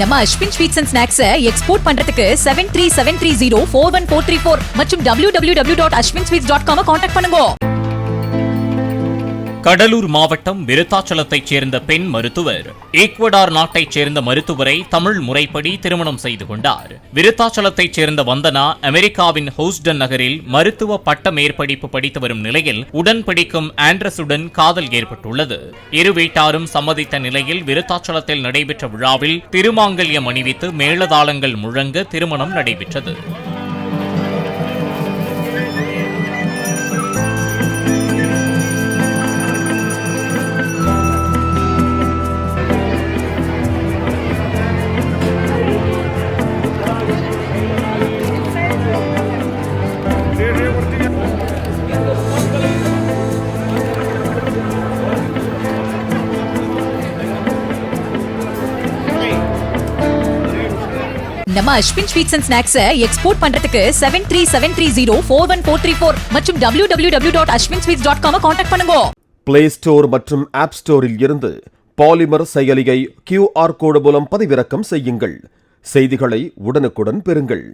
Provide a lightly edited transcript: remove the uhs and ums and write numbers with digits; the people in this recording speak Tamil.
நம்ம Ashwin sweets and snacks export பண்றதுக்கு 7373041434 மற்றும் www.ashwinsweets.com கான்டாக்ட் பண்ணுங்க. கடலூர் மாவட்டம் விருத்தாச்சலத்தைச் சேர்ந்த பெண் மருத்துவர் ஈக்வடார் நாட்டைச் சேர்ந்த மருத்துவரை தமிழ் முறைப்படி திருமணம் செய்து கொண்டார். விருத்தாச்சலத்தைச் சேர்ந்த வந்தனா அமெரிக்காவின் ஹூஸ்டன் நகரில் மருத்துவ பட்ட மேற்படிப்பு படித்து வரும் நிலையில் உடன் படிக்கும் ஆண்ட்ரஸுடன் காதல் ஏற்பட்டுள்ளது. இரு வீட்டாரும் சம்மதித்த நிலையில் விருத்தாச்சலத்தில் நடைபெற்ற விழாவில் திருமாங்கல்யம் அணிவித்து மேளதாளங்கள் முழங்க திருமணம் நடைபெற்றது. நம்ம Ashwin sweets and snacks export பண்றதுக்கு 7373041434 மற்றும் www.ashwinsweets.com கான்டாக்ட் பண்ணுங்க. பிளே ஸ்டோர் மற்றும் ஆப் ஸ்டோரில் இருந்து பாலிமர் செயலியை QR கோடு மூலம் பதிவிறக்கம் செய்யுங்கள். செய்திகளை உடனுக்குடன் பெறுங்கள்.